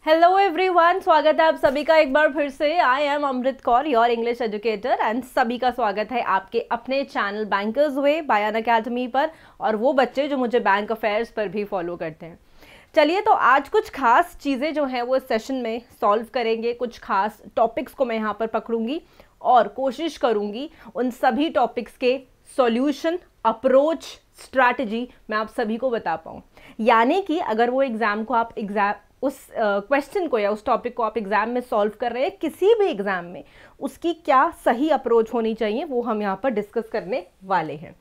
Hello everyone, स्वागत है आप सभी का एक बार फिर से। I am Amrit Kaur, your English educator, and सभी का स्वागत है आपके अपने channel Bankers Way by Unacademy पर, और वो बच्चे जो मुझे बैंक अफेयर्स पर भी फॉलो करते हैं। चलिए, तो आज कुछ खास चीज़ें जो हैं वो इस सेशन में सॉल्व करेंगे। कुछ खास टॉपिक्स को मैं यहाँ पर पकड़ूंगी और कोशिश करूँगी उन सभी टॉपिक्स के सॉल्यूशन, अप्रोच, स्ट्रैटेजी मैं आप सभी को बता पाऊँ। यानी कि अगर वो एग्ज़ाम को आप उस क्वेश्चन को या उस टॉपिक को आप एग्ज़ाम में सॉल्व कर रहे हैं, किसी भी एग्ज़ाम में उसकी क्या सही अप्रोच होनी चाहिए वो हम यहाँ पर डिस्कस करने वाले हैं।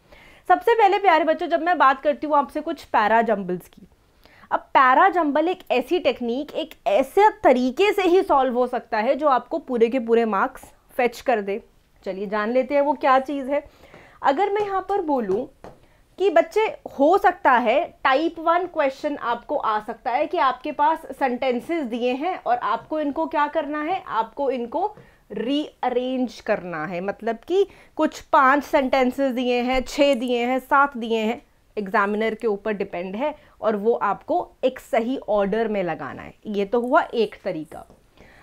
सबसे पहले प्यारे बच्चों, जब मैं बात करती हूँ आपसे कुछ पैरा जंबल्स की। अब पैरा जंबल एक ऐसी टेक्निक, एक ऐसे तरीके से ही सॉल्व हो सकता है जो आपको पूरे के पूरे मार्क्स फेच कर दे। चलिए जान लेते हैं वो क्या चीज़ है। अगर मैं यहाँ पर बोलूँ कि बच्चे, हो सकता है टाइप 1 क्वेश्चन आपको आ सकता है कि आपके पास सेंटेंसेस दिए हैं और आपको इनको क्या करना है, आपको इनको रीअरेंज करना है। मतलब कि कुछ 5 सेंटेंसेस दिए हैं, 6 दिए हैं, 7 दिए हैं, एग्जामिनर के ऊपर डिपेंड है, और वो आपको एक सही ऑर्डर में लगाना है। ये तो हुआ एक तरीका।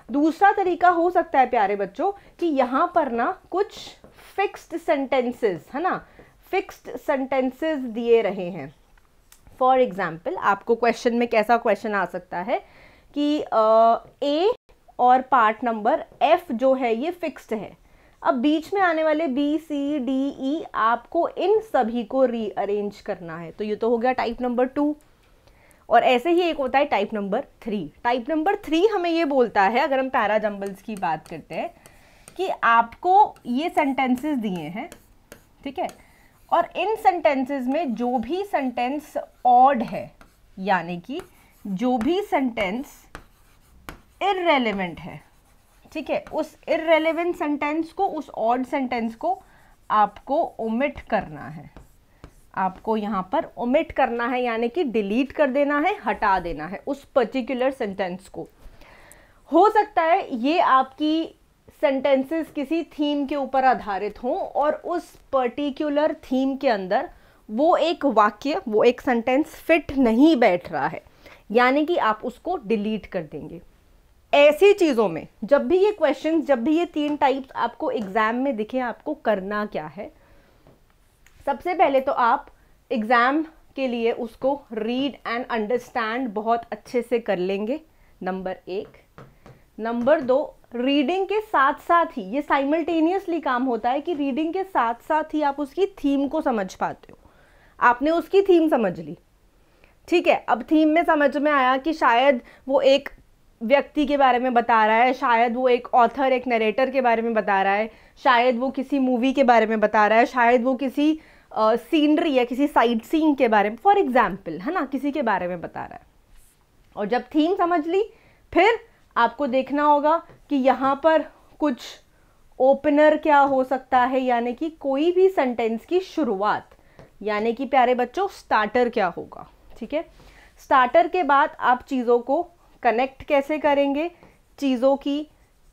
दूसरा तरीका हो सकता है प्यारे बच्चों कि यहाँ पर ना कुछ फिक्स्ड सेंटेंसेस है ना, फिक्स्ड सेंटेंसेस दिए रहे हैं। फॉर एग्जाम्पल, आपको क्वेश्चन में कैसा क्वेश्चन आ सकता है कि ए और पार्ट नंबर एफ जो है ये फिक्स्ड है। अब बीच में आने वाले बी, सी, डी, ई, आपको इन सभी को रीअरेंज करना है। तो ये तो हो गया टाइप नंबर 2। और ऐसे ही एक होता है टाइप नंबर 3। टाइप नंबर 3 हमें ये बोलता है, अगर हम पैरा जंबल्स की बात करते हैं, कि आपको ये सेंटेंसेस दिए हैं, ठीक है, और इन सेंटेंसेस में जो भी सेंटेंस ऑड है, यानी कि जो भी सेंटेंस इररेलेवेंट है, ठीक है, उस इररेलेवेंट सेंटेंस को, उस ऑड सेंटेंस को आपको ओमिट करना है। आपको यहाँ पर ओमिट करना है, यानी कि डिलीट कर देना है, हटा देना है उस पर्टिकुलर सेंटेंस को। हो सकता है ये आपकी सेंटेंसेस किसी थीम के ऊपर आधारित हों और उस पर्टिकुलर थीम के अंदर वो एक वाक्य, वो एक सेंटेंस फिट नहीं बैठ रहा है, यानी कि आप उसको डिलीट कर देंगे। ऐसी चीज़ों में जब भी ये क्वेश्चंस, जब भी ये 3 टाइप्स आपको एग्जाम में दिखे, आपको करना क्या है। सबसे पहले तो आप एग्जाम के लिए उसको रीड एंड अंडरस्टैंड बहुत अच्छे से कर लेंगे, नंबर 1। नंबर 2, रीडिंग के साथ साथ ही, ये साइमल्टेनियसली काम होता है कि रीडिंग के साथ साथ ही आप उसकी थीम को समझ पाते हो। आपने उसकी थीम समझ ली, ठीक है। अब थीम में समझ में आया कि शायद वो एक व्यक्ति के बारे में बता रहा है, शायद वो एक ऑथर, एक नरेटर के बारे में बता रहा है, शायद वो किसी मूवी के बारे में बता रहा है, शायद वो किसी सीनरी या किसी साइट सीइंग के बारे में, फॉर एग्जाम्पल, है ना, किसी के बारे में बता रहा है। और जब थीम समझ ली, फिर आपको देखना होगा कि यहाँ पर कुछ ओपनर क्या हो सकता है, यानी कि कोई भी सेंटेंस की शुरुआत, यानी कि प्यारे बच्चों स्टार्टर क्या होगा, ठीक है। स्टार्टर के बाद आप चीज़ों को कनेक्ट कैसे करेंगे, चीज़ों की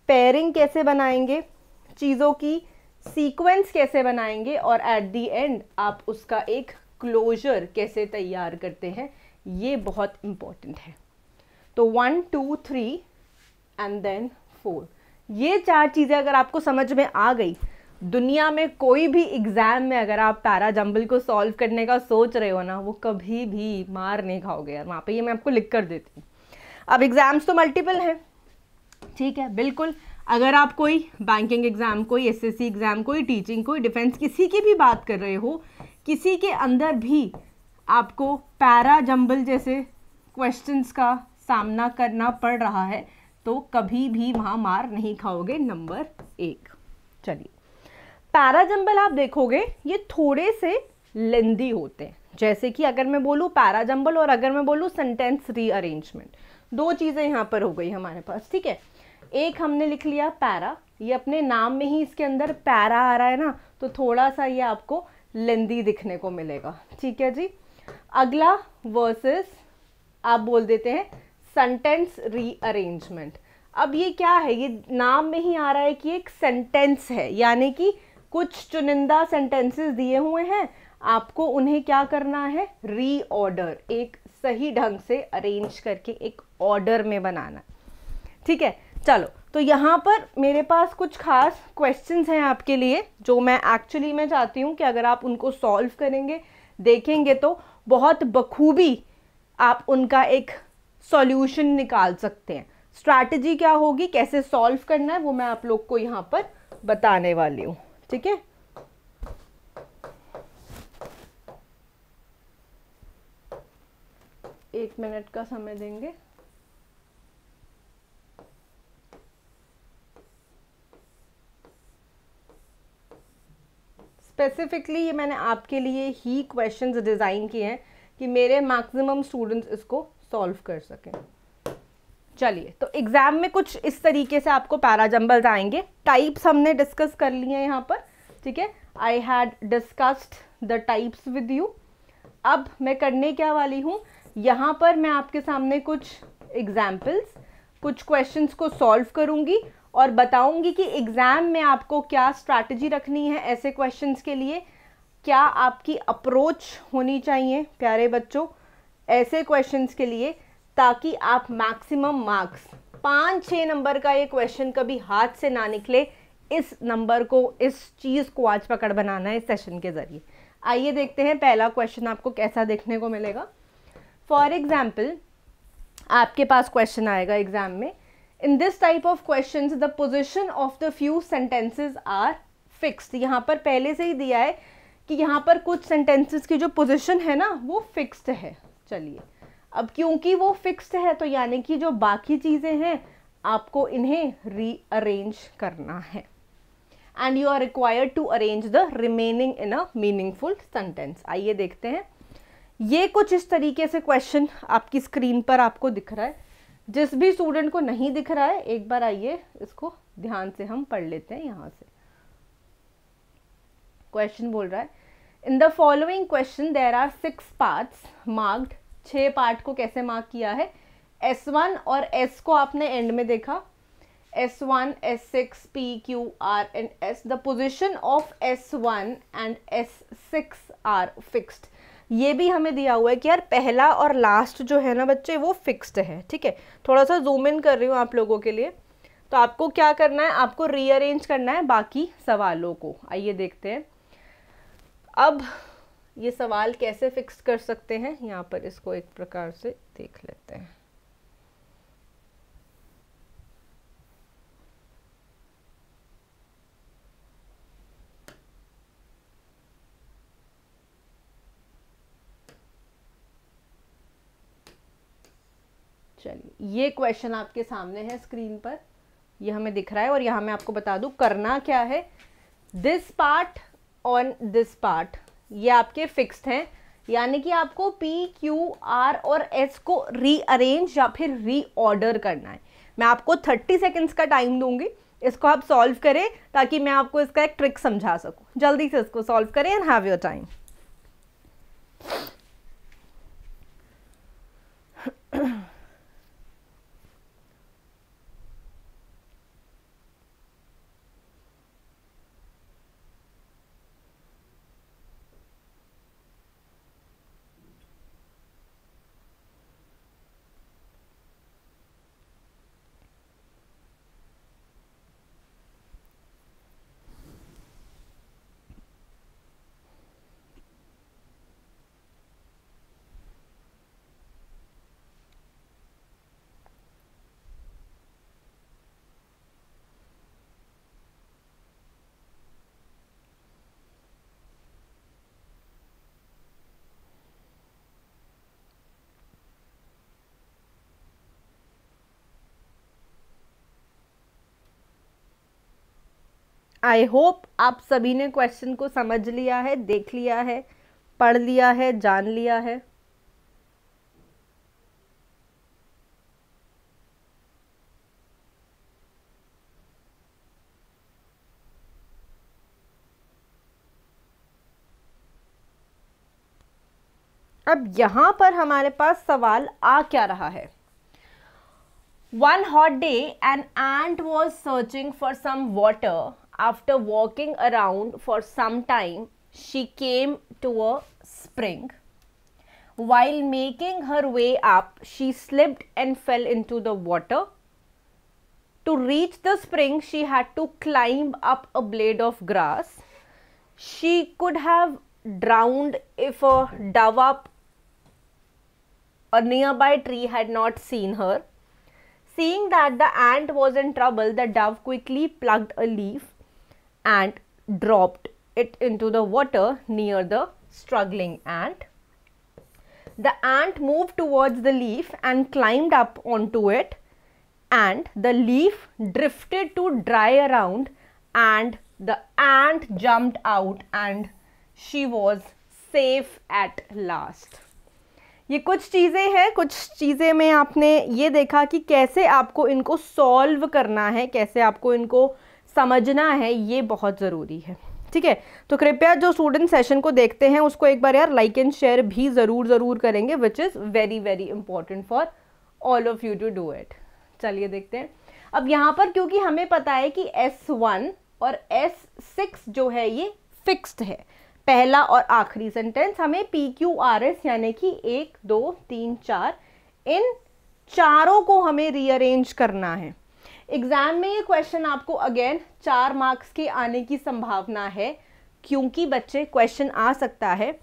पेयरिंग कैसे बनाएंगे, चीज़ों की सीक्वेंस कैसे बनाएंगे, और एट द एंड आप उसका एक क्लोजर कैसे तैयार करते हैं, ये बहुत इम्पोर्टेंट है। तो 1, 2, 3 एंड देन 4, ये 4 चीज़ें अगर आपको समझ में आ गई, दुनिया में कोई भी एग्जाम में अगर आप पैरा जंबल को सॉल्व करने का सोच रहे हो ना, वो कभी भी मार नहीं खाओगे यार वहाँ पे। ये मैं आपको लिख कर देती हूँ। अब एग्जाम्स तो मल्टीपल हैं, ठीक है, बिल्कुल। अगर आप कोई बैंकिंग एग्जाम, कोई एसएससी एग्जाम, कोई टीचिंग, कोई डिफेंस, किसी की भी बात कर रहे हो, किसी के अंदर भी आपको पैरा जंबल जैसे क्वेश्चंस का सामना करना पड़ रहा है, तो कभी भी वहाँ मार नहीं खाओगे, नंबर 1। चलिए, पैरा जंबल आप देखोगे ये थोड़े से लेंदी होते हैं। जैसे कि अगर मैं बोलूँ पैरा जंबल और अगर मैं बोलूँ सेंटेंस रीअरेंजमेंट, 2 चीज़ें यहाँ पर हो गई हमारे पास, ठीक है। एक हमने लिख लिया पैरा, ये अपने नाम में ही इसके अंदर पैरा आ रहा है ना, तो थोड़ा सा ये आपको लेंदी दिखने को मिलेगा, ठीक है जी। अगला वर्सेस आप बोल देते हैं सेंटेंस रीअरेंजमेंट। अब ये क्या है, ये नाम में ही आ रहा है कि एक सेंटेंस है, यानी कि कुछ चुनिंदा सेंटेंसेस दिए हुए हैं, आपको उन्हें क्या करना है, रीऑर्डर, एक सही ढंग से अरेंज करके एक ऑर्डर में बनाना। ठीक है, चलो तो यहाँ पर मेरे पास कुछ खास क्वेश्चंस हैं आपके लिए, जो मैं एक्चुअली में चाहती हूँ कि अगर आप उनको सॉल्व करेंगे, देखेंगे तो बहुत बखूबी आप उनका एक सॉल्यूशन निकाल सकते हैं। स्ट्रैटेजी क्या होगी, कैसे सॉल्व करना है, वो मैं आप लोग को यहाँ पर बताने वाली हूँ। ठीक है, एक मिनट का समय देंगे। स्पेसिफिकली ये मैंने आपके लिए ही क्वेश्चंस डिज़ाइन किए हैं कि मेरे मैक्सिमम स्टूडेंट्स इसको सॉल्व कर सकें। चलिए, तो एग्जाम में कुछ इस तरीके से आपको पैराजंबल्स आएंगे। टाइप्स हमने डिस्कस कर लिए हैं यहाँ पर। ठीक है, I had discussed the types with you. अब मैं करने क्या वाली हूँ, यहाँ पर मैं आपके सामने कुछ एग्जाम्पल्स, कुछ क्वेश्चंस को सॉल्व करूँगी और बताऊंगी कि एग्जाम में आपको क्या स्ट्रैटेजी रखनी है ऐसे क्वेश्चंस के लिए, क्या आपकी अप्रोच होनी चाहिए प्यारे बच्चों ऐसे क्वेश्चंस के लिए, ताकि आप मैक्सिमम मार्क्स 5-6 नंबर का ये क्वेश्चन कभी हाथ से ना निकले। इस नंबर को, इस चीज़ को आज पकड़ बनाना है इस सेशन के जरिए। आइए देखते हैं पहला क्वेश्चन आपको कैसा देखने को मिलेगा। फॉर एग्जाम्पल, आपके पास क्वेश्चन आएगा एग्जाम में, in this type of questions the position of the few sentences are fixed। यहाँ पर पहले से ही दिया है कि यहाँ पर कुछ sentences की जो position है ना वो fixed है। चलिए, अब क्योंकि वो fixed है तो यानी कि जो बाकी चीज़ें हैं आपको इन्हें rearrange करना है, and you are required to arrange the remaining in a meaningful sentence। आइए देखते हैं, ये कुछ इस तरीके से क्वेश्चन आपकी स्क्रीन पर आपको दिख रहा है। जिस भी स्टूडेंट को नहीं दिख रहा है, एक बार आइए इसको ध्यान से हम पढ़ लेते हैं। यहाँ से क्वेश्चन बोल रहा है, in the following question there are 6 parts marked. 6 part को कैसे मार्क किया है, S1 और S को आपने एंड में देखा, S1, S6, P, Q, R and S। The position of S1 and S6 are fixed. ये भी हमें दिया हुआ है कि यार पहला और लास्ट जो है ना बच्चे वो फिक्स्ड है। ठीक है, थोड़ा सा जूम इन कर रही हूँ आप लोगों के लिए। तो आपको क्या करना है, आपको रीअरेंज करना है बाकी सवालों को। आइए देखते हैं अब ये सवाल कैसे फिक्स कर सकते हैं। यहाँ पर इसको एक प्रकार से देख लेते हैं। चलिए, ये क्वेश्चन आपके सामने है स्क्रीन पर, ये हमें दिख रहा है और यहाँ मैं आपको बता दूं करना क्या है। This part on this part ये आपके फिक्स्ड हैं, यानी कि आपको P, Q, R और S को रीअरेंज या फिर रीऑर्डर करना है। मैं आपको 30 सेकेंड्स का टाइम दूंगी, इसको आप सॉल्व करें ताकि मैं आपको इसका एक ट्रिक समझा सकूं। जल्दी से इसको सॉल्व करें and have your time. I hope आप सभी ने क्वेश्चन को समझ लिया है, देख लिया है, पढ़ लिया है, जान लिया है। अब यहां पर हमारे पास सवाल आ क्या रहा है। One hot day, an ant was searching for some water. After walking around for some time, she came to a spring. While making her way up, she slipped and fell into the water. To reach the spring, she had to climb up a blade of grass. She could have drowned if a dove up a nearby tree had not seen her. Seeing that the ant was in trouble, the dove quickly plucked a leaf and dropped it into the water near the struggling ant. The ant moved towards the leaf and climbed up onto it, and the leaf drifted to dry around, and the ant jumped out and she was safe at last. ये कुछ चीज़ें हैं, कुछ चीज़ें में आपने ये देखा कि कैसे आपको इनको सॉल्व करना है, कैसे आपको इनको समझना है, ये बहुत ज़रूरी है। ठीक है, तो कृपया जो स्टूडेंट सेशन को देखते हैं उसको एक बार यार लाइक एंड शेयर भी ज़रूर करेंगे, which is very very important for all of you to do it. चलिए देखते हैं। अब यहाँ पर क्योंकि हमें पता है कि S1 और S6 जो है ये फिक्स्ड है, पहला और आखिरी सेंटेंस, हमें PQRS यानी कि 1 2 3 4 इन चारों को हमें रीअरेंज करना है। एग्जाम में ये क्वेश्चन आपको अगेन 4 मार्क्स के आने की संभावना है, क्योंकि बच्चे क्वेश्चन आ सकता है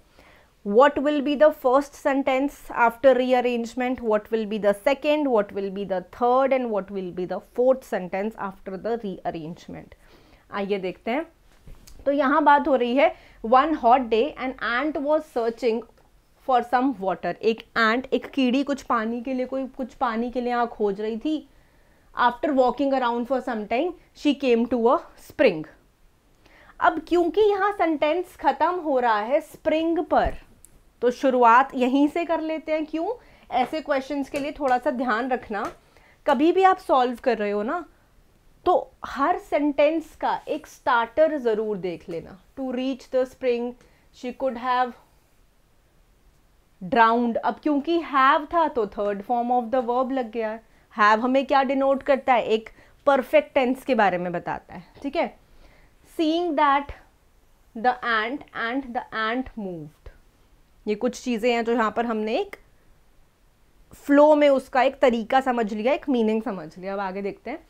what will be the first sentence after rearrangement, what will be the second, what will be the third and what will be the fourth sentence after the rearrangement। आइए देखते हैं। तो यहाँ बात हो रही है one hot day an ant was searching for some water। एक ant, एक कीड़ी कुछ पानी के लिए यहाँ खोज रही थी। After walking around for some time, she came to a spring। अब क्योंकि यहाँ सेंटेंस खत्म हो रहा है स्प्रिंग पर, तो शुरुआत यहीं से कर लेते हैं। क्यों? ऐसे क्वेश्चंस के लिए थोड़ा सा ध्यान रखना, कभी भी आप सॉल्व कर रहे हो ना, तो हर सेंटेंस का एक स्टार्टर जरूर देख लेना। To reach the spring she could have drowned. अब क्योंकि हैव था तो third form of the verb लग गया। हैव हमें क्या डिनोट करता है? एक परफेक्ट टेंस के बारे में बताता है। ठीक है, seeing that the ant and the ant moved, ये कुछ चीजें हैं जो यहाँ पर हमने एक फ्लो में उसका एक तरीका समझ लिया, एक मीनिंग समझ लिया। अब आगे देखते हैं।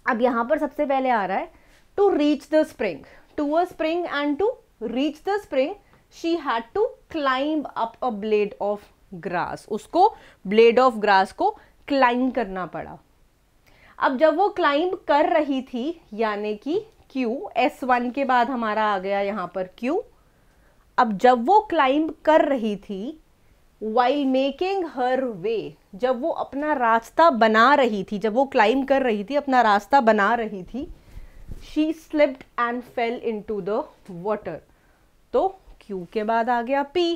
अब यहाँ पर सबसे पहले आ रहा है to reach the spring, to a spring and to reach the spring she had to climb up a blade of grass. उसको ब्लेड ऑफ ग्रास को क्लाइंब करना पड़ा। अब जब वो क्लाइंब कर रही थी, यानी कि Q, S1 के बाद हमारा आ गया यहाँ पर Q। अब जब वो क्लाइंब कर रही थी, while making her way, जब वो अपना रास्ता बना रही थी, जब वो क्लाइंब कर रही थी, अपना रास्ता बना रही थी, she slipped and fell into the water। तो Q के बाद आ गया P,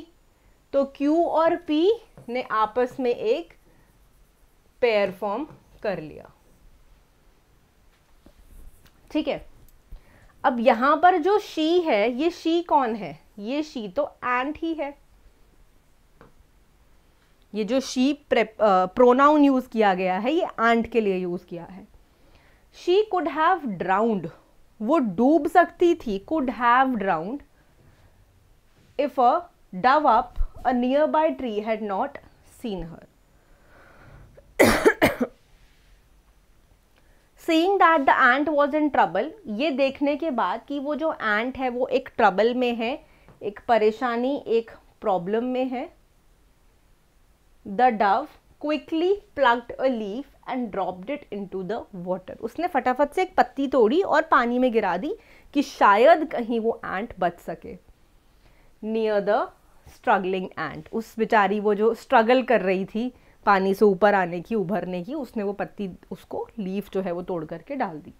तो Q और P ने आपस में एक पेयर फॉर्म कर लिया। ठीक है, अब यहां पर जो शी है, ये शी कौन है? ये शी तो एंट ही है। ये जो शी प्रोनाउन यूज किया गया है, ये एंट के लिए यूज किया है। शी कुड हैव ड्राउंड, वो डूब सकती थी, could have drowned, if a Dove up a near by tree had not seen her. Seeing that the ant was in trouble, ये देखने के बाद कि वो जो एंट है वो एक ट्रबल में है, एक परेशानी, एक प्रॉब्लम में है, the dove quickly plucked a leaf and dropped it into the water। उसने फटाफट से एक पत्ती तोड़ी और पानी में गिरा दी कि शायद कहीं वो एंट बच सके। Near the struggling ant, उस बेचारी वो जो स्ट्रगल कर रही थी पानी से ऊपर आने की, उभरने की, उसने वो पत्ती, उसको लीफ जो है वो तोड़ करके डाल दी।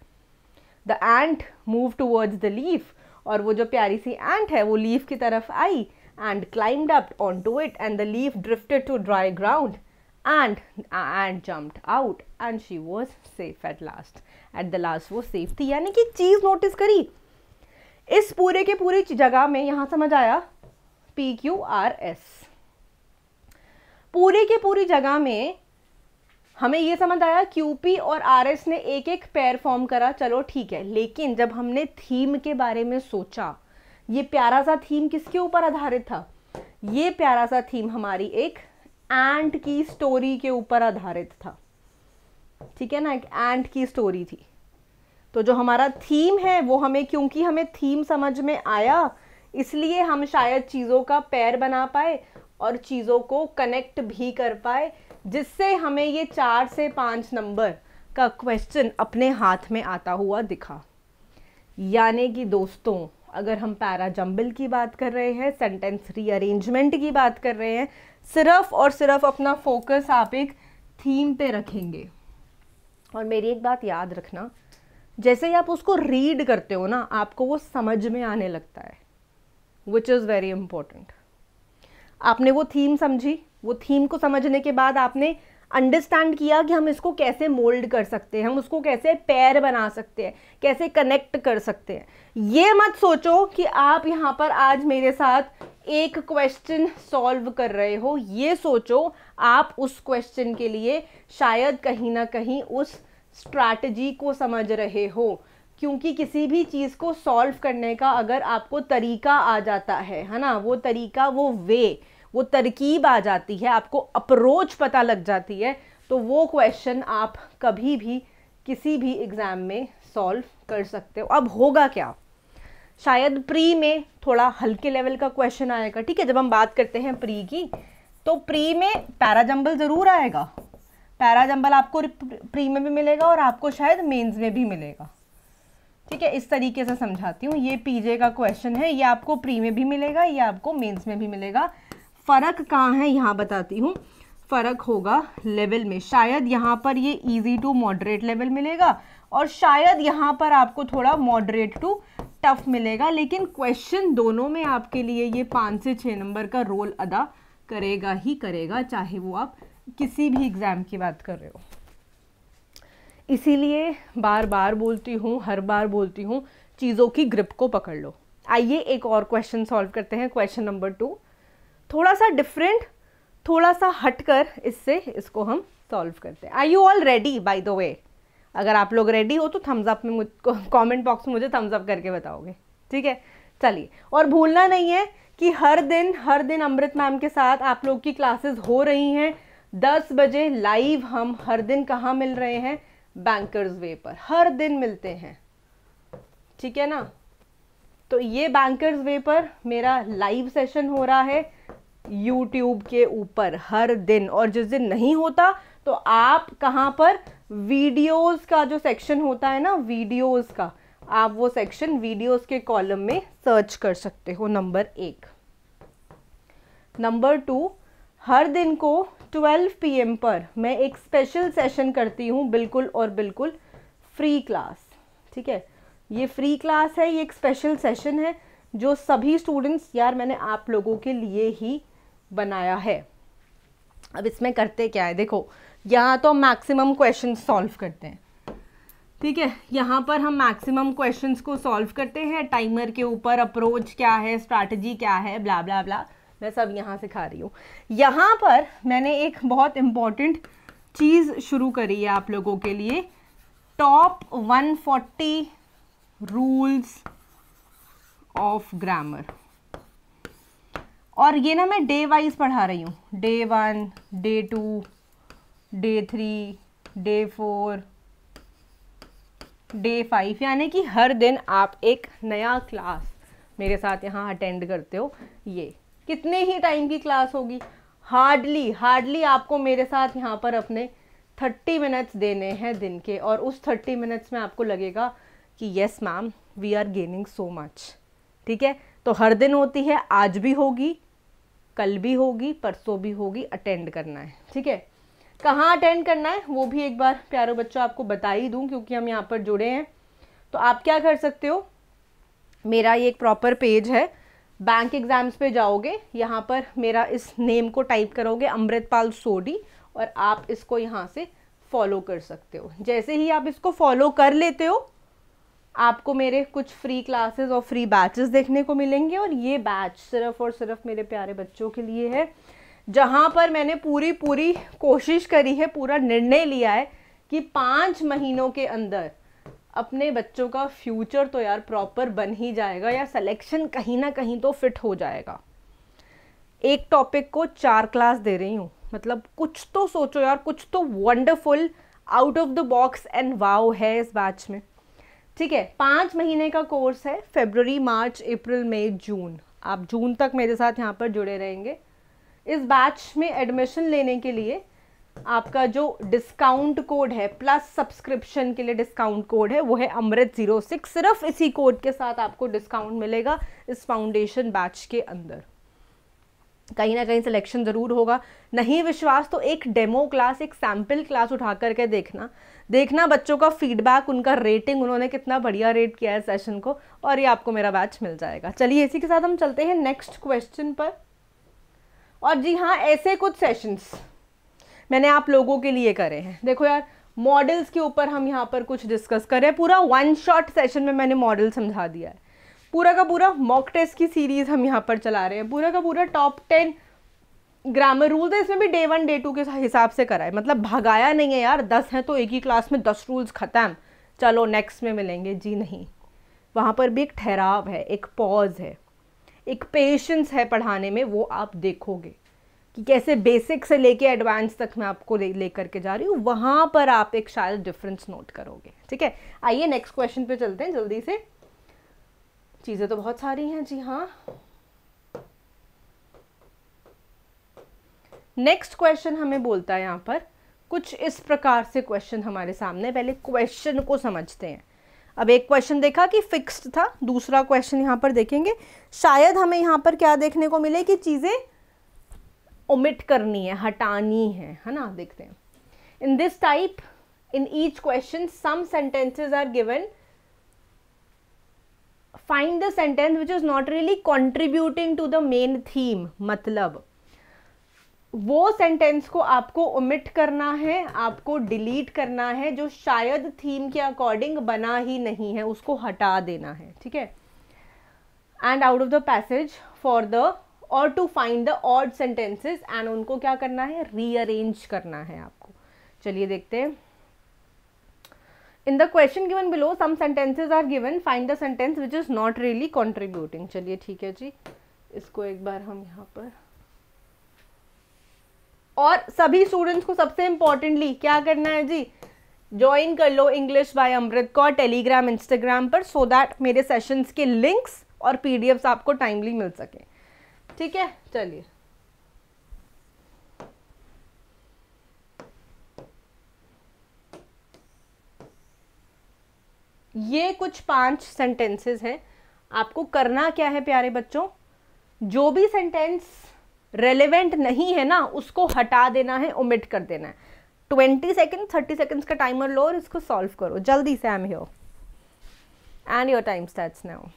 The ant move towards the leaf, और वो जो प्यारी सी एंट है वो लीफ की तरफ आई and climbed up onto it and the leaf drifted to dry ground and and jumped out and she was safe at last. At the last वो सेफ थी। यानी कि एक चीज नोटिस करी इस पूरे के पूरी जगह में, यहां समझ आया PQRS, पूरे के पूरी जगह में हमें ये समझ आया QP और RS ने एक एक पेयर फॉर्म करा, चलो ठीक है। लेकिन जब हमने थीम के बारे में सोचा ये प्यारा सा थीम किसके ऊपर आधारित था? ये प्यारा सा थीम हमारी एक एंट की स्टोरी के ऊपर आधारित था, ठीक है ना, एक एंट की स्टोरी थी। तो जो हमारा थीम है वो हमें, क्योंकि हमें थीम समझ में आया, इसलिए हम शायद चीज़ों का पैर बना पाए और चीज़ों को कनेक्ट भी कर पाए, जिससे हमें ये 4 से 5 नंबर का क्वेश्चन अपने हाथ में आता हुआ दिखा। यानी कि दोस्तों, अगर हम पैरा जंबल की बात कर रहे हैं, सेंटेंस रीअरेंजमेंट की बात कर रहे हैं, सिर्फ और सिर्फ अपना फोकस आप एक थीम पे रखेंगे। और मेरी एक बात याद रखना, जैसे ही आप उसको रीड करते हो ना, आपको वो समझ में आने लगता है, विच इज़ वेरी इंपॉर्टेंट। आपने वो थीम समझी, वो थीम को समझने के बाद आपने अंडरस्टैंड किया कि हम इसको कैसे मोल्ड कर सकते हैं, हम उसको कैसे पैर बना सकते हैं, कैसे कनेक्ट कर सकते हैं। ये मत सोचो कि आप यहाँ पर आज मेरे साथ एक क्वेश्चन सॉल्व कर रहे हो, ये सोचो आप उस क्वेश्चन के लिए शायद कहीं ना कहीं उस स्ट्रैटेजी को समझ रहे हो। क्योंकि किसी भी चीज़ को सॉल्व करने का अगर आपको तरीका आ जाता है ना, वो तरीका, वो वे, वो तरकीब आ जाती है, आपको अप्रोच पता लग जाती है, तो वो क्वेश्चन आप कभी भी किसी भी एग्ज़ाम में सॉल्व कर सकते हो। अब होगा क्या, शायद प्री में थोड़ा हल्के लेवल का क्वेश्चन आएगा, ठीक है। जब हम बात करते हैं प्री की, तो प्री में पैरा जंबल ज़रूर आएगा। पैरा जंबल आपको प्री में भी मिलेगा और आपको शायद मेंस में भी मिलेगा, ठीक है। इस तरीके से समझाती हूँ, ये पीजे का क्वेश्चन है, ये आपको प्री में भी मिलेगा, ये आपको मेंस में भी मिलेगा। फ़र्क कहाँ है यहाँ बताती हूँ। फ़र्क होगा लेवल में, शायद यहाँ पर ये इजी टू मॉडरेट लेवल मिलेगा और शायद यहाँ पर आपको थोड़ा मॉडरेट टू टफ मिलेगा, लेकिन क्वेश्चन दोनों में आपके लिए ये 5 से 6 नंबर का रोल अदा करेगा ही करेगा, चाहे वो आप किसी भी एग्ज़ाम की बात कर रहे हो। इसीलिए बार बार बोलती हूँ, हर बार बोलती हूँ, चीज़ों की ग्रिप को पकड़ लो। आइए एक और क्वेश्चन सॉल्व करते हैं, क्वेश्चन नंबर 2। थोड़ा सा डिफरेंट, थोड़ा सा हटकर इससे इसको हम सॉल्व करते हैं। Are you all ready? By the way, अगर आप लोग रेडी हो तो थम्स अप में कमेंट बॉक्स में मुझे थम्स अप करके बताओगे, ठीक है। चलिए, और भूलना नहीं है कि हर दिन अमृत मैम के साथ आप लोग की क्लासेस हो रही हैं 10 बजे लाइव। हम हर दिन कहाँ मिल रहे हैं? बैंकर्स वे पर हर दिन मिलते हैं, ठीक है ना। तो ये बैंकर्स वे पर मेरा लाइव सेशन हो रहा है YouTube के ऊपर हर दिन, और जिस दिन नहीं होता तो आप कहाँ पर, वीडियोस का जो सेक्शन होता है ना, वीडियोस का, आप वो सेक्शन वीडियोस के कॉलम में सर्च कर सकते हो। नंबर 1। नंबर 2, हर दिन को 12 PM पर मैं एक स्पेशल सेशन करती हूँ, बिल्कुल और बिल्कुल फ्री क्लास, ठीक है। ये फ्री क्लास है, ये एक स्पेशल सेशन है जो सभी स्टूडेंट्स, यार मैंने आप लोगों के लिए ही बनाया है। अब इसमें करते क्या है, देखो यहाँ तो मैक्सिमम क्वेश्चन सॉल्व करते हैं, ठीक है। यहाँ पर हम मैक्सिमम क्वेश्चंस को सॉल्व करते हैं, टाइमर के ऊपर अप्रोच क्या है, स्ट्रैटेजी क्या है, ब्ला ब्ला ब्ला, मैं सब यहाँ सिखा रही हूँ। यहाँ पर मैंने एक बहुत इम्पॉर्टेंट चीज़ शुरू करी है आप लोगों के लिए, टॉप 140 रूल्स ऑफ ग्रामर। और ये ना मैं डे वाइज पढ़ा रही हूँ, day 1, day 2, day 3, day 4, day 5, यानी कि हर दिन आप एक नया क्लास मेरे साथ यहाँ अटेंड करते हो। ये कितने ही टाइम की क्लास होगी, हार्डली आपको मेरे साथ यहाँ पर अपने 30 मिनट्स देने हैं दिन के, और उस 30 मिनट्स में आपको लगेगा कि yes ma'am we are gaining so much, ठीक है। तो हर दिन होती है, आज भी होगी, कल भी होगी, परसों भी होगी, अटेंड करना है, ठीक है। कहाँ अटेंड करना है वो भी एक बार प्यारे बच्चों आपको बता ही दूँ, क्योंकि हम यहाँ पर जुड़े हैं। तो आप क्या कर सकते हो, मेरा ये एक प्रॉपर पेज है, बैंक एग्जाम्स पे जाओगे, यहाँ पर मेरा इस नेम को टाइप करोगे अमृतपाल सोडी, और आप इसको यहाँ से फॉलो कर सकते हो। जैसे ही आप इसको फॉलो कर लेते हो, आपको मेरे कुछ फ्री क्लासेस और फ्री बैचेस देखने को मिलेंगे, और ये बैच सिर्फ और सिर्फ मेरे प्यारे बच्चों के लिए है, जहाँ पर मैंने पूरी कोशिश करी है, पूरा निर्णय लिया है कि 5 महीनों के अंदर अपने बच्चों का फ्यूचर तो यार प्रॉपर बन ही जाएगा, या सिलेक्शन कहीं ना कहीं तो फिट हो जाएगा। एक टॉपिक को 4 क्लास दे रही हूँ, मतलब कुछ तो सोचो यार, कुछ तो wonderful out of the box and wow है इस बैच में। ठीक है, 5 महीने का कोर्स है, फरवरी, मार्च, अप्रैल, मई, जून। आप जून तक मेरे साथ यहाँ पर जुड़े रहेंगे। इस बैच में एडमिशन लेने के लिए आपका जो डिस्काउंट कोड है, प्लस सब्सक्रिप्शन के लिए डिस्काउंट कोड है, वो है अमृत06। सिर्फ इसी कोड के साथ आपको डिस्काउंट मिलेगा इस फाउंडेशन बैच के अंदर। कहीं ना कहीं सिलेक्शन ज़रूर होगा। नहीं विश्वास तो एक डेमो क्लास, एक सैम्पल क्लास उठा करके देखना बच्चों का फीडबैक, उनका रेटिंग, उन्होंने कितना बढ़िया रेट किया है सेशन को, और ये आपको मेरा बैच मिल जाएगा। चलिए इसी के साथ हम चलते हैं नेक्स्ट क्वेश्चन पर। और जी हाँ, ऐसे कुछ सेशंस मैंने आप लोगों के लिए करे हैं। देखो यार, मॉडल्स के ऊपर हम यहाँ पर कुछ डिस्कस करें, पूरा 1 शॉट सेशन में मैंने मॉडल समझा दिया है। पूरा का पूरा मॉक टेस्ट की सीरीज हम यहाँ पर चला रहे हैं। पूरा का पूरा टॉप 10 ग्रामर रूल्स है, इसमें भी डे 1 डे 2 के हिसाब से करा है, मतलब भगाया नहीं है यार। 10 हैं तो एक ही क्लास में 10 रूल्स खत्म, चलो नेक्स्ट में मिलेंगे, जी नहीं। वहाँ पर भी एक ठहराव है, एक पॉज है, एक पेशेंस है पढ़ाने में। वो आप देखोगे कि कैसे बेसिक से लेके एडवांस तक मैं आपको ले करके जा रही हूँ, वहाँ पर आप एक शायद डिफरेंस नोट करोगे। ठीक है, आइए नेक्स्ट क्वेश्चन पे चलते हैं जल्दी से। चीज़ें तो बहुत सारी हैं, जी हाँ। नेक्स्ट क्वेश्चन हमें बोलता है यहाँ पर कुछ इस प्रकार से क्वेश्चन हमारे सामने। पहले क्वेश्चन को समझते हैं। अब एक क्वेश्चन देखा कि फिक्स्ड था, दूसरा क्वेश्चन यहाँ पर देखेंगे, शायद हमें यहाँ पर क्या देखने को मिले कि चीज़ें ओमिट करनी है, हटानी है ना। देखते हैं। In this type, in each question some sentences are given, find the sentence which is not really contributing to the main theme. मतलब वो सेंटेंस को आपको ओमिट करना है, आपको डिलीट करना है जो शायद थीम के अकॉर्डिंग बना ही नहीं है, उसको हटा देना है। ठीक है, and out of the passage for the और to find the odd sentences, and उनको क्या करना है, रीअरेंज करना है आपको। चलिए देखते हैं। In the question given below some sentences are given, find the sentence which is not really contributing. चलिए ठीक है जी, इसको एक बार हम यहाँ पर, और सभी स्टूडेंट्स को सबसे इंपॉर्टेंटली क्या करना है जी, ज्वाइन कर लो इंग्लिश बाय अमृत को टेलीग्राम, इंस्टाग्राम पर, सो दैट मेरे सेशंस के लिंक्स और पीडीएफ्स आपको टाइमली मिल सके। ठीक है, चलिए ये कुछ 5 सेंटेंसेस हैं। आपको करना क्या है प्यारे बच्चों, जो भी सेंटेंस रेलेवेंट नहीं है ना, उसको हटा देना है, ओमिट कर देना है। 20 सेकेंड 30 सेकेंड्स का टाइमर लो और इसको सॉल्व करो जल्दी से। I am here and your time starts now.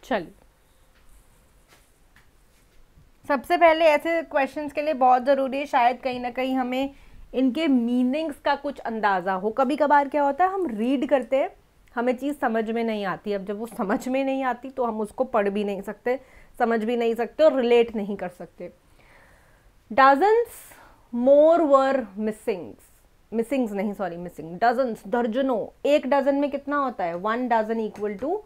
चलिए, सबसे पहले ऐसे क्वेश्चंस के लिए बहुत ज़रूरी है शायद कहीं ना कहीं हमें इनके मीनिंग्स का कुछ अंदाज़ा हो। कभी कभार क्या होता है, हम रीड करते हैं, हमें चीज़ समझ में नहीं आती। अब जब वो समझ में नहीं आती तो हम उसको पढ़ भी नहीं सकते, समझ भी नहीं सकते और रिलेट नहीं कर सकते। Dozens more were missing, dozens, दर्जनों। एक डजन में कितना होता है? 1 डजन इक्वल टू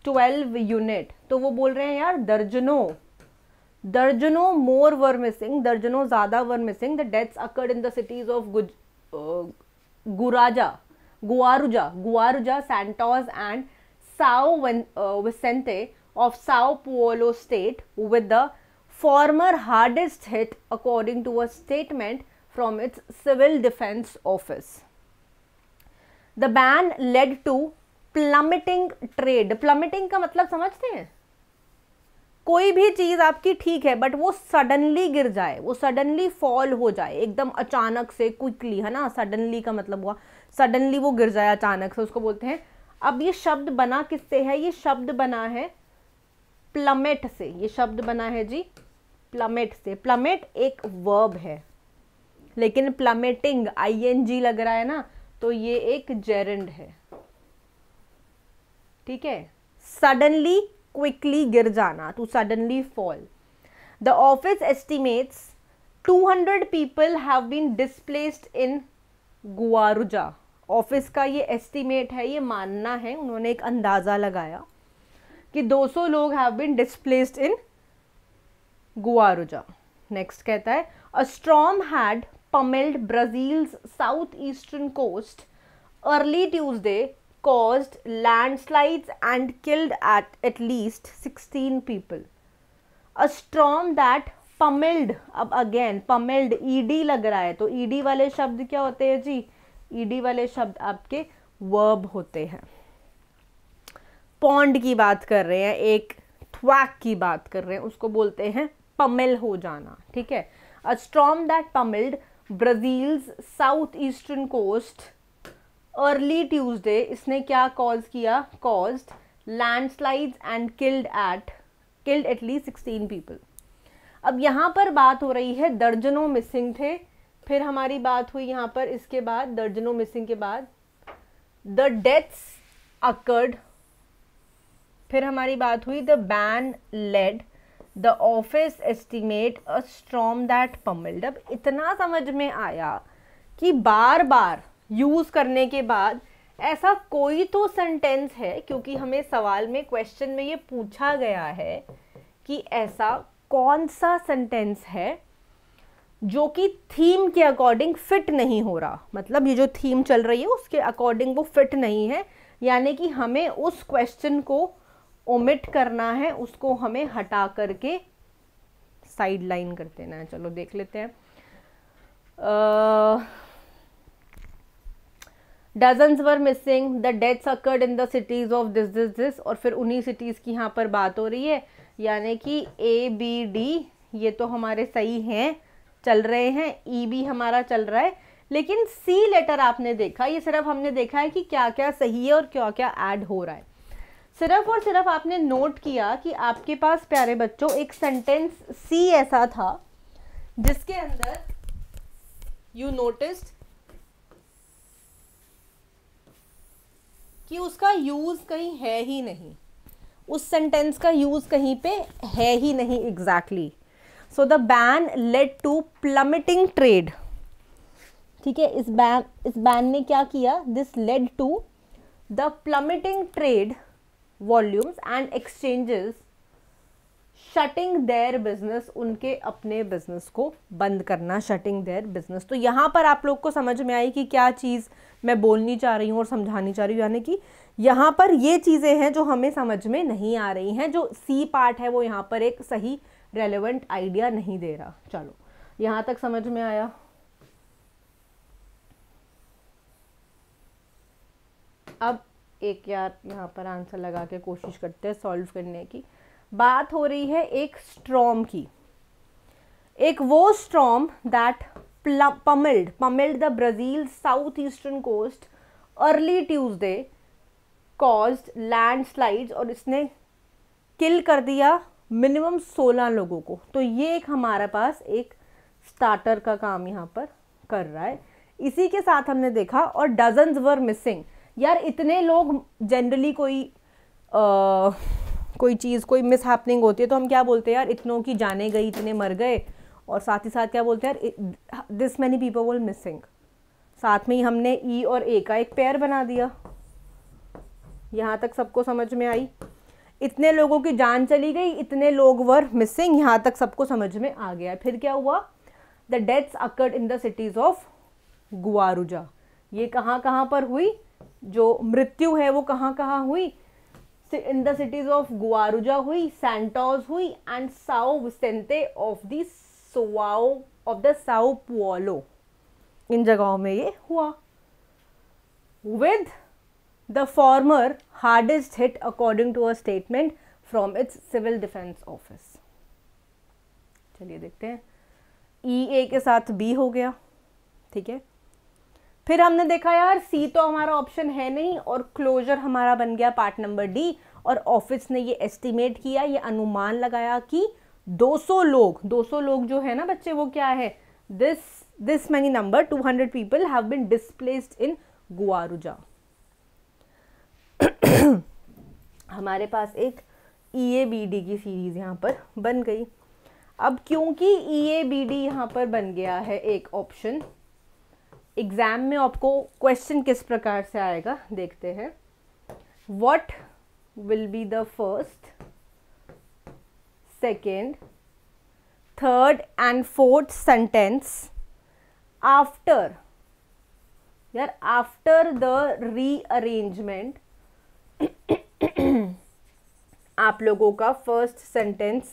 12 यूनिट। तो वो बोल रहे हैं यार दर्जनों मोर वर मिसिंग, दर्जनों ज्यादा were missing. The deaths occurred in the cities of Guarujá, Santos and Sao Vicente of Sao Paulo state, with the former hardest hit according to a statement from its civil defense office. The ban led to plummeting trade. Plummeting का मतलब समझते हैं? कोई भी चीज आपकी ठीक है बट वो सडनली गिर जाए, वो सडनली फॉल हो जाए, एकदम अचानक से, क्विकली, है ना। सडनली का मतलब हुआ सडनली वो गिर जाए अचानक से, उसको बोलते हैं। अब ये शब्द बना किससे है? ये शब्द बना है प्लमेट से। ये शब्द बना है जी प्लमेट से। प्लमेट एक वर्ब है, लेकिन प्लमेटिंग ING लग रहा है ना, तो ये एक जेरेंड है, ठीक है। सडनली, क्विकली गिर जाना, to suddenly fall. The office estimates 200 people have been displaced in Guaruja. Office का ये एस्टिमेट है, ये मानना है, उन्होंने एक अंदाजा लगाया कि 200 लोग have been displaced in Guaruja. Next कहता है a storm had pummelled Brazil's south eastern coast early Tuesday, caused landslides and killed at least 16 people. A storm that pummeled, अब अगेन pummeled ED लग रहा है, तो ED वाले शब्द क्या होते हैं जी? ED वाले शब्द आपके वर्ब होते हैं। पॉन्ड की बात कर रहे हैं, एक थ्वैक की बात कर रहे हैं, उसको बोलते हैं पमेल हो जाना, ठीक है। A storm that pummeled Brazil's south eastern coast early Tuesday, इसने क्या कॉज किया? Caused landslides and killed at least 16 people. अब यहाँ पर बात हो रही है दर्जनों मिसिंग थे, फिर हमारी बात हुई यहाँ पर इसके बाद दर्जनों मिसिंग के बाद द डेथ्स अकर्ड, फिर हमारी बात हुई the ban led, the office estimate a storm that pummelled. अब इतना समझ में आया कि बार बार यूज करने के बाद ऐसा कोई तो सेंटेंस है, क्योंकि हमें सवाल में, क्वेश्चन में ये पूछा गया है कि ऐसा कौन सा सेंटेंस है जो कि थीम के अकॉर्डिंग फिट नहीं हो रहा। मतलब ये जो थीम चल रही है उसके अकॉर्डिंग वो फिट नहीं है, यानी कि हमें उस क्वेश्चन को ओमिट करना है, उसको हमें हटा करके साइड लाइन कर देना है। चलो देख लेते हैं। Dozens were missing, the deaths occurred in the cities of this, और फिर उन्हीं सिटीज की यहाँ पर बात हो रही है, यानी कि ABD ये तो हमारे सही हैं, चल रहे हैं। EB हमारा चल रहा है, लेकिन C लेटर आपने देखा, ये सिर्फ हमने देखा है कि क्या क्या सही है और क्या क्या ऐड हो रहा है। सिर्फ और सिर्फ आपने नोट किया कि आपके पास प्यारे बच्चों एक सेंटेंस C ऐसा था जिसके अंदर यू नोटिस्ड कि उसका यूज कहीं है ही नहीं, उस सेंटेंस का यूज कहीं पे है ही नहीं exactly. So the ban led to plummeting trade, ठीक है। इस बैन ने क्या किया? This led to the plummeting trade volumes and exchanges shutting their business, उनके अपने बिजनेस को बंद करना, शटिंग देयर बिजनेस। तो यहाँ पर आप लोग को समझ में आई कि क्या चीज़ मैं बोलनी चाह रही हूँ और समझानी चाह रही हूँ, यानी कि यहाँ पर ये चीज़ें हैं जो हमें समझ में नहीं आ रही हैं, जो C पार्ट है वो यहाँ पर एक सही रेलेवेंट आइडिया नहीं दे रहा। चलो यहाँ तक समझ में आया। अब एक यार यहाँ पर आंसर लगा के कोशिश करते हैं सॉल्व करने की। बात हो रही है एक स्टॉर्म की, एक वो storm that pummeled the Brazil's southeastern coast early Tuesday, caused landslides, और इसने किल कर दिया मिनिमम 16 लोगों को। तो ये एक हमारे पास एक स्टार्टर का काम यहाँ पर कर रहा है। इसी के साथ हमने देखा और डजन्स वर मिसिंग। यार इतने लोग जनरली कोई कोई चीज़, कोई मिस हैपनिंग होती है तो हम क्या बोलते हैं यार, इतनों की जाने गई, इतने मर गए, और साथ ही साथ क्या बोलते हैं यार, this many people were missing. साथ में ही हमने ई और ए का एक पेयर बना दिया। यहाँ तक सबको समझ में आई? इतने लोगों की जान चली गई, इतने लोग वर मिसिंग, यहाँ तक सबको समझ में आ गया। फिर क्या हुआ? The deaths occurred in the cities of Guaruja. ये कहाँ कहाँ पर हुई? जो मृत्यु है वो कहाँ कहाँ हुई? In the cities of Guaruja हुई, सैंटोस हुई, and Sao Vicente of the Sao Paulo. इन जगहों में ये हुआ। With the former hardest hit according to a statement from its civil defence office. चलिए देखते हैं। ई ए के साथ बी हो गया, ठीक है। फिर हमने देखा यार सी तो हमारा ऑप्शन है नहीं, और क्लोजर हमारा बन गया पार्ट नंबर डी। और ऑफिस ने ये एस्टिमेट किया, ये अनुमान लगाया कि 200 लोग जो है ना बच्चे, वो क्या है, this many number 200 people have been displaced in Guaruja. हमारे पास एक EABD की सीरीज यहाँ पर बन गई। अब क्योंकि EABD यहाँ पर बन गया है एक ऑप्शन, एग्जाम में आपको क्वेश्चन किस प्रकार से आएगा देखते हैं। What will be the first, second, third and fourth sentence after the rearrangement. आप लोगों का first sentence,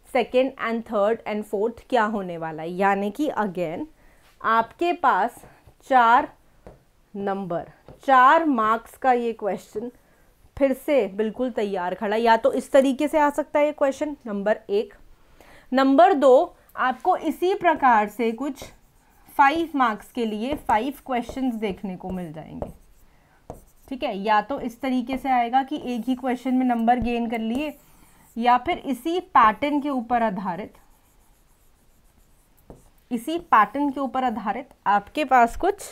second and third and fourth क्या होने वाला है, यानी कि अगेन आपके पास 4 नंबर, 4 मार्क्स का ये क्वेश्चन फिर से बिल्कुल तैयार खड़ा। या तो इस तरीके से आ सकता है ये क्वेश्चन, नंबर 1। नंबर 2, आपको इसी प्रकार से कुछ 5 मार्क्स के लिए 5 क्वेश्चंस देखने को मिल जाएंगे, ठीक है। या तो इस तरीके से आएगा कि एक ही क्वेश्चन में नंबर गेन कर लिए, या फिर इसी पैटर्न के ऊपर आधारित आपके पास कुछ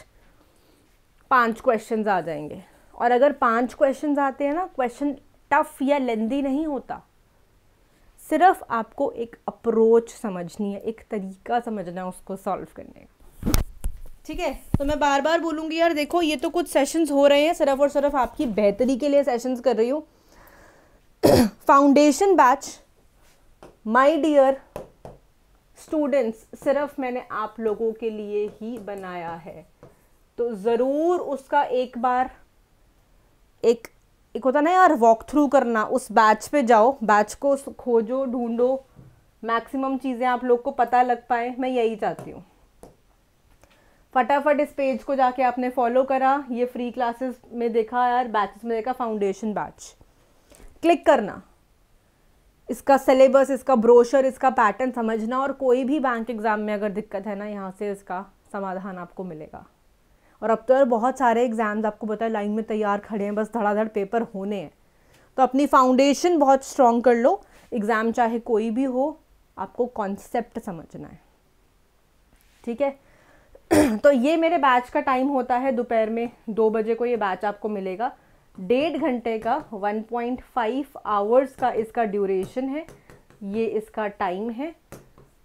5 क्वेश्चंस आ जाएंगे। और अगर 5 क्वेश्चंस आते हैं ना, क्वेश्चन टफ या लेंदी नहीं होता, सिर्फ आपको एक अप्रोच समझनी है, एक तरीका समझना है उसको सॉल्व करने का, ठीक है। तो मैं बार बार बोलूँगी यार, देखो ये तो कुछ सेशंस हो रहे हैं, सिर्फ और सिर्फ आपकी बेहतरी के लिए सेशंस कर रही हूँ। Foundation batch, my dear students, सिर्फ मैंने आप लोगों के लिए ही बनाया है, तो ज़रूर उसका एक बार एक होता ना यार वॉक थ्रू करना, उस बैच पे जाओ, बैच को खोजो, ढूंढो, मैक्सिमम चीज़ें आप लोग को पता लग पाए, मैं यही चाहती हूँ। फटाफट इस पेज को जाके आपने फॉलो करा, ये फ्री क्लासेस में देखा यार, बैचेस में देखा, फाउंडेशन बैच क्लिक करना, इसका सिलेबस, इसका ब्रोशर, इसका पैटर्न समझना, और कोई भी बैंक एग्जाम में अगर दिक्कत है ना, यहाँ से इसका समाधान आपको मिलेगा। और अब तो यार बहुत सारे एग्जाम्स आपको पता है लाइन में तैयार खड़े हैं, बस धड़ाधड़ पेपर होने हैं, तो अपनी फाउंडेशन बहुत स्ट्रॉन्ग कर लो। एग्ज़ाम चाहे कोई भी हो, आपको कॉन्सेप्ट समझना है, ठीक है। तो ये मेरे बैच का टाइम होता है, दोपहर में 2 बजे को ये बैच आपको मिलेगा। 1.5 घंटे का, 1.5 आवर्स का इसका ड्यूरेशन है, ये इसका टाइम है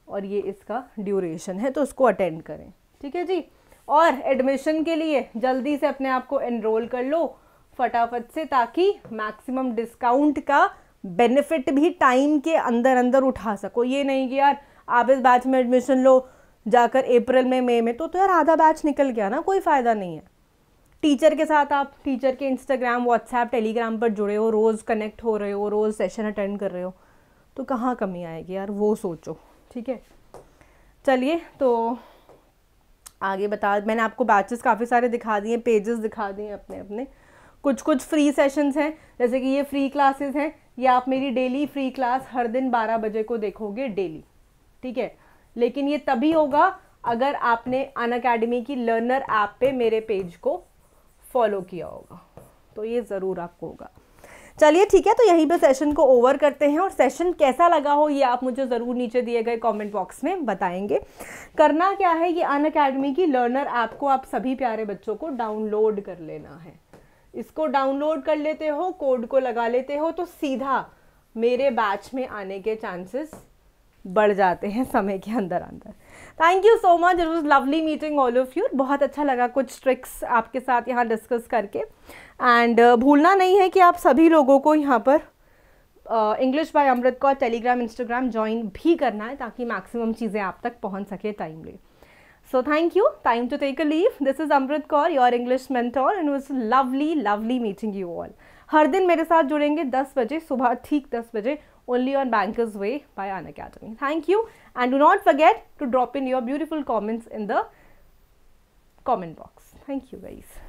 और ये इसका ड्यूरेशन है, तो उसको अटेंड करें, ठीक है जी। और एडमिशन के लिए जल्दी से अपने आप को एनरोल कर लो फटाफट से, ताकि मैक्सिमम डिस्काउंट का बेनिफिट भी टाइम के अंदर उठा सको। ये नहीं कि यार आप इस बैच में एडमिशन लो जाकर अप्रैल में, मई में, तो यार आधा बैच निकल गया ना, कोई फ़ायदा नहीं है। टीचर के साथ आप टीचर के इंस्टाग्राम, व्हाट्सएप, टेलीग्राम पर जुड़े हो, रोज़ कनेक्ट हो रहे हो, रोज़ सेशन अटेंड कर रहे हो, तो कहाँ कमी आएगी यार, वो सोचो, ठीक है। चलिए तो आगे मैंने आपको बैचेस काफ़ी सारे दिखा दिए, पेजेस दिखा दिए अपने। कुछ फ्री सेशंस हैं, जैसे कि ये फ्री क्लासेस हैं, ये आप मेरी डेली फ्री क्लास हर दिन 12 बजे को देखोगे डेली, ठीक है। लेकिन ये तभी होगा अगर आपने अनअकैडमी की लर्नर ऐप पे मेरे पेज को फॉलो किया होगा, तो ये ज़रूर आपको होगा। चलिए ठीक है, तो यहीं पे सेशन को ओवर करते हैं, और सेशन कैसा लगा हो ये आप मुझे ज़रूर नीचे दिए गए कमेंट बॉक्स में बताएंगे। करना क्या है, ये अनअकैडमी की लर्नर ऐप को आप सभी प्यारे बच्चों को डाउनलोड कर लेना है, इसको डाउनलोड कर लेते हो, कोड को लगा लेते हो, तो सीधा मेरे बैच में आने के चांसेस बढ़ जाते हैं समय के अंदर अंदर। Thank you so much, it was lovely meeting all of you. बहुत अच्छा लगा कुछ ट्रिक्स आपके साथ यहाँ डिस्कस करके। एंड भूलना नहीं है कि आप सभी लोगों को यहाँ पर English by Amrit Kaur Telegram Instagram join भी करना है, ताकि मैक्सिमम चीज़ें आप तक पहुँच सके timely. So thank you. Time to take a leave. This is Amrit Kaur, your English mentor, and it was lovely meeting you all. हर दिन मेरे साथ जुड़ेंगे 10 बजे, सुबह ठीक 10 बजे, only on Bankers Way by Unacademy. Thank you, and do not forget to drop in your beautiful comments in the comment box. Thank you guys.